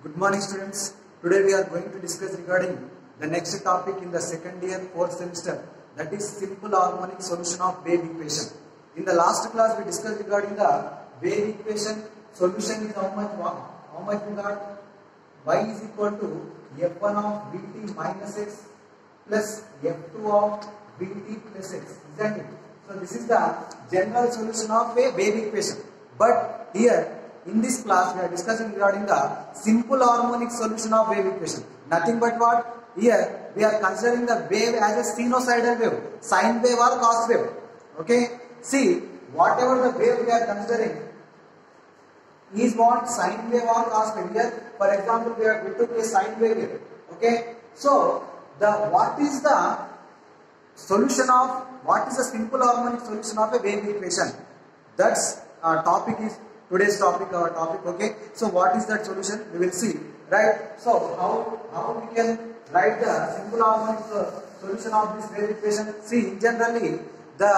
Good morning students. Today we are going to discuss regarding the next topic in the second year 4th semester, that is simple harmonic solution of wave equation. In the last class we discussed regarding the wave equation solution is how much we got? Y is equal to f1 of vt minus x plus f2 of vt plus x, isn't it? So this is the general solution of a wave equation. But here in this class we are discussing regarding the simple harmonic solution of wave equation. Nothing but what? Here we are considering the wave as a sinusoidal wave, sine wave or cos wave. Okay? See, whatever the wave we are considering is what? Sine wave or cos wave. Here, for example, we took a sine wave here. Okay? So, what is the solution of, what is the simple harmonic solution of a wave equation? That's our topic is today's topic, our topic. Okay, so what is that solution? We will see, right? So how we can write the simple harmonic solution of this wave equation? See, generally the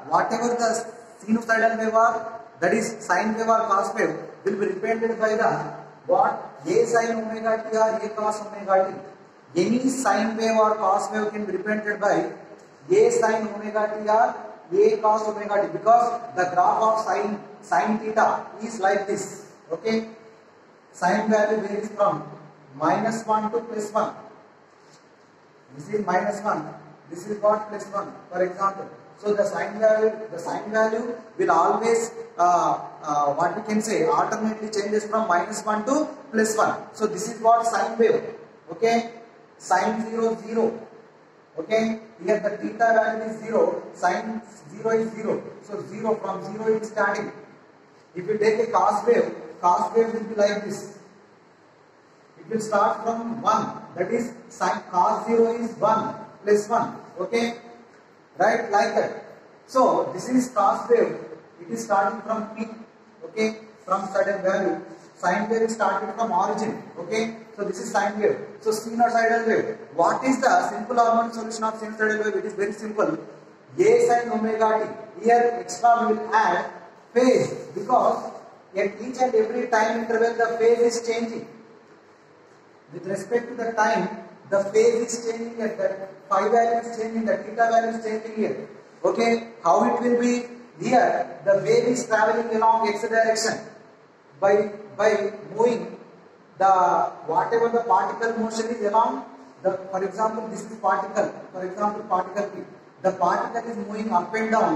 whatever the sinusoidal wave or that is sine wave or cos wave will be represented by the what? A sin omega t or a cos omega t. Any sine wave or cos wave can be represented by a sin omega t or a cos omega t, because the graph of sin theta is like this. Okay, sin value varies from -1 to +1. This is -1, this is what +1, for example. So the sin value will always what we can say alternately changes from -1 to +1. So this is what sine wave. Okay, sin 0 0. Okay, here the theta value is 0, sin 0 is 0. So 0, from 0 it is starting. If you take a cos wave will be like this. It will start from 1, that is sin cos 0 is 1 plus 1. Okay, right, like that. So this is cos wave. It is starting from peak. Okay, from certain value. Sine wave is started from origin. Okay, so this is sine wave. So sinusoidal wave. What is the simple harmonic solution of sinusoidal wave? It is very simple. A sin omega t. Here extra we will add phase, because at each and every time interval the phase is changing. With respect to the time, the phase is changing at that phi value is changing, the theta value is changing here. Okay, how it will be? Here the wave is traveling along x direction by moving the whatever the particle motion is along the, for example this is particle, for example particle P. The particle is moving up and down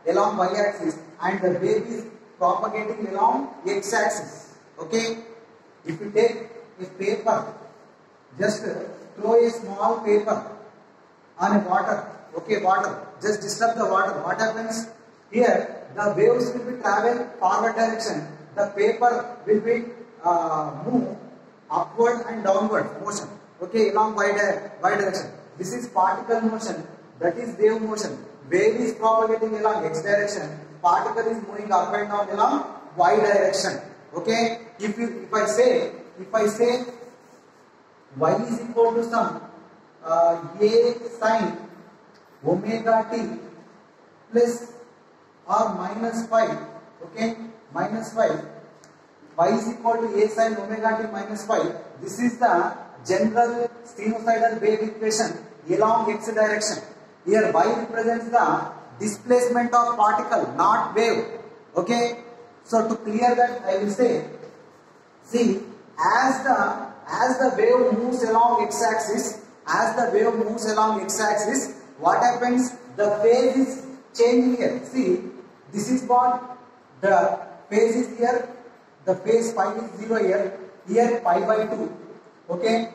along y axis and the wave is propagating along x axis. Okay, if you take a paper, just throw a small paper on a water. Okay, water, just disturb the water. What happens? Here the waves will be travel forward direction, the paper will be move upward and downward motion. Okay, along y direction. This is particle motion, that is wave motion. Wave is propagating along x direction, particle is moving up and down along y direction. Okay, if I say y is equal to some a sin omega t plus or minus 5. Okay, minus 5. Y is equal to a sin omega t minus 5. This is the general sinusoidal wave equation along x direction. Here y represents the displacement of particle, not wave. Okay, so to clear that I will say, see, as the wave moves along x axis, what happens? The phase is changing here. See, this is what the phase is here. The phase pi is 0 here. Here pi by 2. Okay.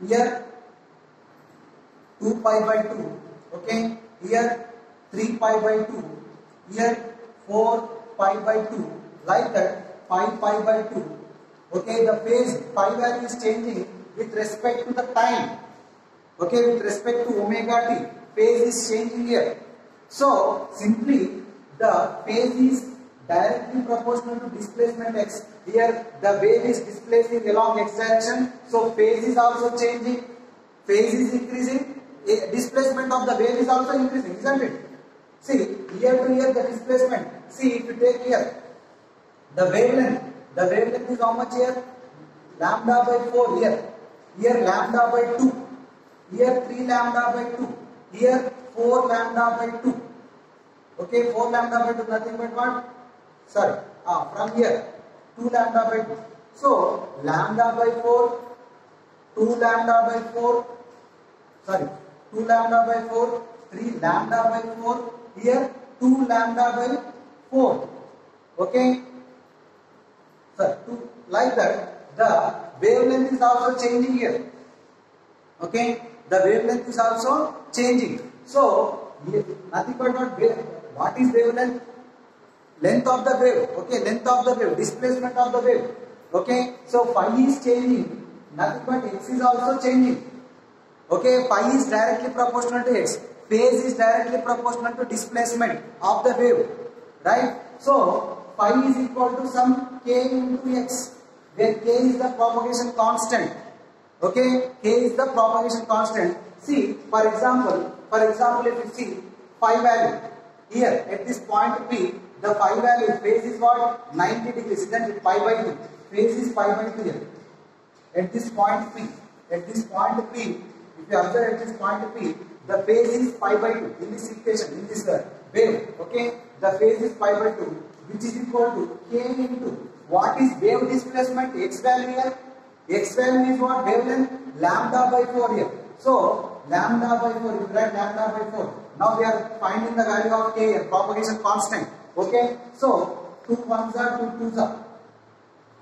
Here 2 pi by 2. Okay. Here 3 pi by 2. Here 4 pi by 2. Like that, 5 pi by 2. Okay. The phase pi value is changing with respect to the time. Okay. With respect to omega t, phase is changing here. So simply the phase is directly proportional to displacement x. Here the wave is displacing along x direction, so phase is also changing, phase is increasing, displacement of the wave is also increasing, isn't it? See, here to here the displacement. See, if you take here the wavelength is how much here? lambda by 4 here. Here lambda by 2. Here 3 lambda by 2. Here 4 lambda by 2. Okay, 4 lambda by 2 nothing but what? Sorry, from here 2 lambda by 2. So lambda by 4, 2 lambda by 4, sorry, 2 lambda by 4, 3 lambda by 4, here 2 lambda by 4. Okay, so like that the wavelength is also changing here. Okay, the wavelength is also changing. So nothing but what is wavelength? Length of the wave. Okay, length of the wave, displacement of the wave. Okay, so phi is changing, nothing but x is also changing. Okay, phi is directly proportional to x, phase is directly proportional to displacement of the wave, right? So phi is equal to some k into x, where k is the propagation constant. Okay, k is the propagation constant. See, for example, if you see phi value here at this point P, the phi value phase is what? 90 degrees, isn't it? Pi by 2. Phase is pi by 2 here. At this point P, if you observe at this point P, the phase is pi by 2 in this equation, in this wave. Okay, the phase is pi by 2, which is equal to k into what is wave displacement? X value here. X value is what? Wavelength, lambda by 4 here. So lambda by 4, if you write lambda by 4, now we are finding the value of k here, propagation constant. Okay, so 2 1s are 2 2s are.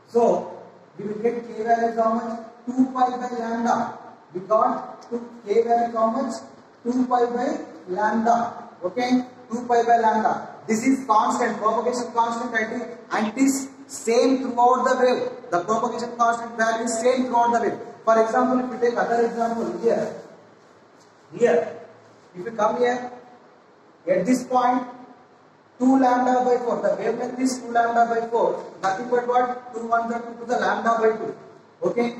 So we will get k value is how much? 2 pi by lambda. We got k value is how much? 2 pi by lambda. Okay, 2 pi by lambda. This is constant, propagation constant, right? And it is same throughout the wave. The propagation constant value is same throughout the wave. For example, if you take other example here, if you come here, at this point, 2 lambda by 4, the wavelength is 2 lambda by 4, nothing but what? 2 1s are 2 to the lambda by 2. Okay,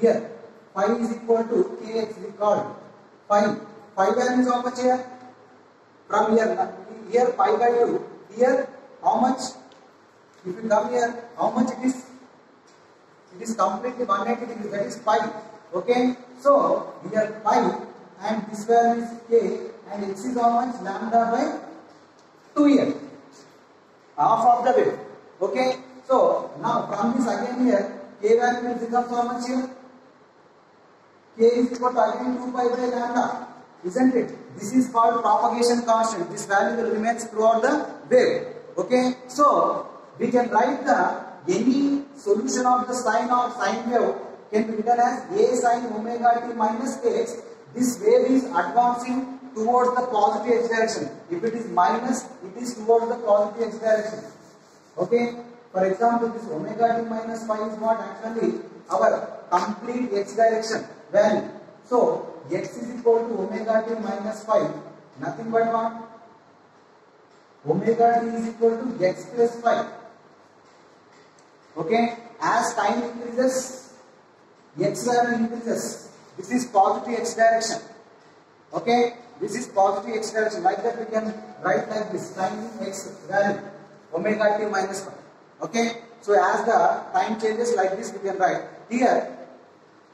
here, phi is equal to kx, we call phi. Phi value is how much here? From here pi by 2, here how much? If you come here, how much it is? It is completely 180 degrees, that is pi. Okay, so here pi and this value is k and x is how much? Lambda by 2 here, half of the wave. Okay, so now from this again here, k value will become how much here? K is equal to again 2 pi by lambda, isn't it? This is called propagation constant. This value will remain throughout the wave. Okay, so we can write any solution of the sine wave can be written as a sin omega t minus kx. This wave is advancing towards the positive x direction. If it is minus, it is towards the positive x direction. Okay, for example, this omega t minus phi is what? Actually our complete x direction value. So x is equal to omega t minus phi, nothing but what? Omega t is equal to x plus phi. Okay, as time increases, x value increases. This is positive x direction. Okay, this is positive x direction. Like that we can write like this, time x value, omega t minus phi. Okay, so as the time changes, like this we can write here.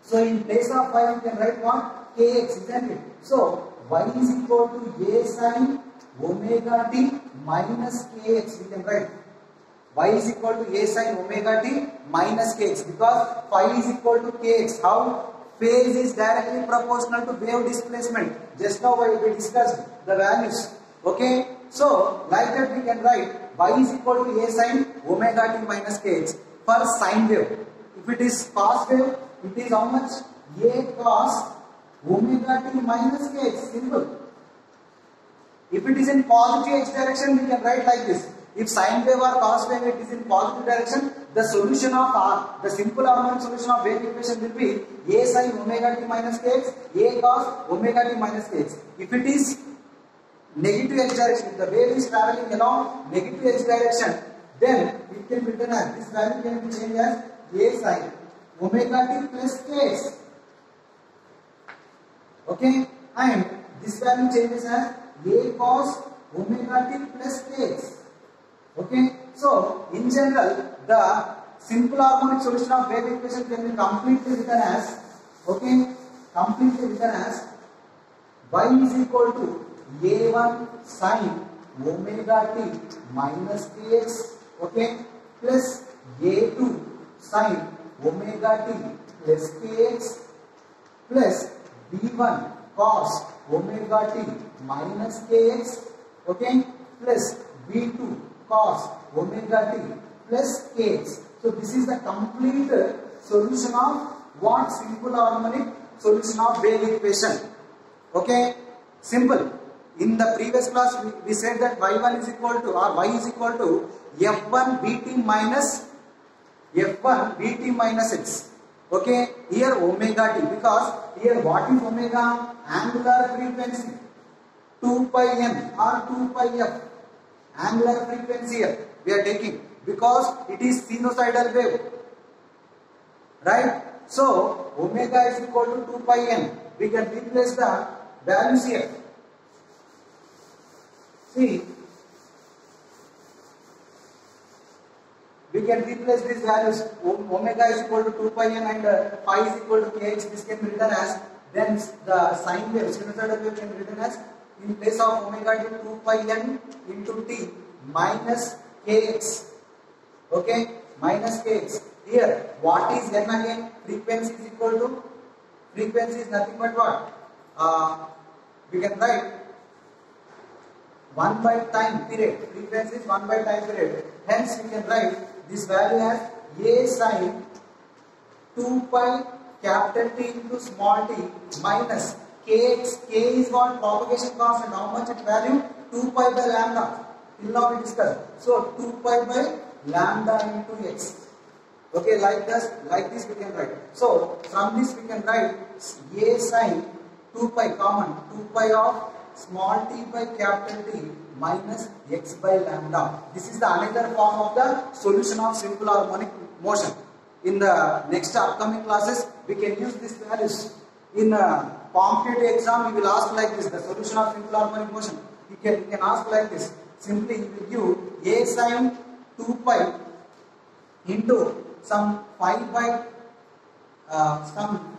So in place of phi we can write what? Kx, isn't it? So y is equal to a sin omega t minus kx, we can write. Y is equal to a sin omega t minus kx, because phi is equal to kx. How? Phase is directly proportional to wave displacement. Just now we discussed the values. Okay, so like that we can write y is equal to a sin omega t minus kx for sine wave. If it is cos wave, it is how much? A cos omega t minus kx. Simple. If it is in positive x direction, we can write like this. If sine wave or cos wave it is in positive direction, the solution of the simple harmonic solution of wave equation will be a sin omega t minus kx, a cos omega t minus kx. If it is negative x direction, if the wave is traveling along negative x direction, then it can be written as, this value can be changed as a sin omega t plus kx. Okay, and this value changes as a cos omega t plus kx. Okay, so in general the simple harmonic solution of wave equation can be completely written as, okay, completely written as y is equal to a1 sin omega t minus kx, okay, plus a2 sin omega t plus kx plus b1 cos omega t minus kx, okay, plus b2 cos omega t plus kx. So this is the complete solution of what? Simple harmonic solution of wave equation. Okay, simple. In the previous class we said that y1 is equal to, or y is equal to f1 bt minus x. Okay, here omega t, because here what is omega? Angular frequency 2 pi n or 2 pi f. Angular frequency here we are taking because it is sinusoidal wave, right? So omega is equal to 2 pi n. We can replace the values here. See, we can replace these values. Omega is equal to 2 pi n and phi is equal to kx. This can be written as, then the sine wave, sinusoidal wave can be written as, in place of omega t, 2 pi n into t minus kx. Okay, minus kx. Here, what is n again? Frequency is equal to, frequency is nothing but what? We can write 1 by time period. Frequency is 1 by time period. Hence, we can write this value as a sin 2 pi capital T into small t minus kx. K is what? Propagation constant. How much its value? 2 pi by lambda. Till now we discussed. So 2 pi by lambda into x. Okay, like this we can write. So from this we can write a sin 2 pi common, 2 pi of small t by capital T minus x by lambda. This is the another form of the solution of simple harmonic motion. In the next upcoming classes, we can use these values. In competitive exam, we will ask like this: the solution of simple harmonic motion. You can ask like this. Simply, you will give a sin 2 pi into some phi by some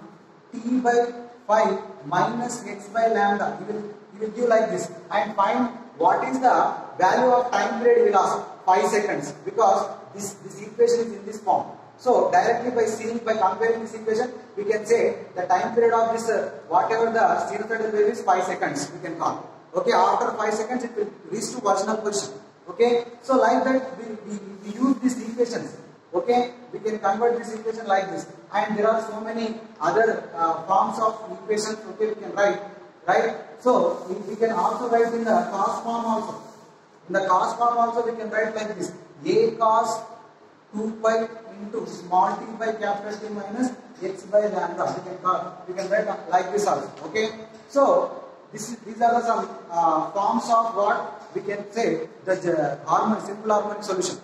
t by phi minus x by lambda. You will give like this and find what is the value of time period. You will ask 5 seconds because this equation is in this form. So directly by comparing this equation, we can say the time period of this whatever the sinusoidal wave is 5 seconds. We can call. Okay, after 5 seconds it will reach to original position. Okay, so like that we use these equations. Okay, we can convert this equation like this, and there are so many other forms of equations. Okay, we can write, right? So we can also write in the cos form also. In the cos form also we can write like this: a cos 2 pi into small t by capital T minus x by lambda. We can write like this also. Okay, so these are the some forms of what we can say the simple harmonic solution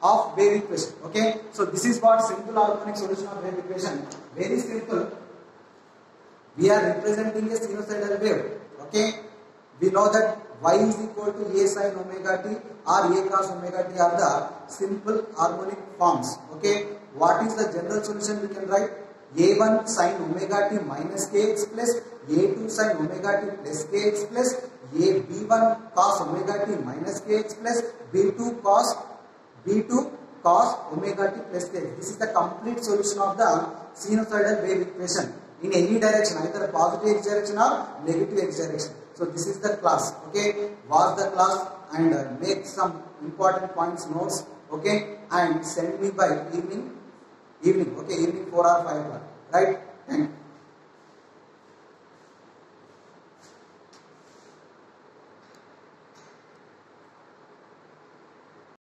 of wave equation. Okay, so this is what simple harmonic solution of wave equation. Very simple. We are representing a sinusoidal wave. Okay, we know that y is equal to a sin omega t or a cos omega t are the simple harmonic forms. Okay, what is the general solution? We can write a1 sin omega t minus kx plus a2 sin omega t plus kx plus b1 cos omega t minus kx plus b2 cos omega t plus kx. This is the complete solution of the sinusoidal wave equation in any direction, either positive x direction or negative x direction. So this is the class. Okay, watch the class and make some important points notes. Okay, and send me by evening. Okay, evening 4 or 5 o'clock. Right? Thank you.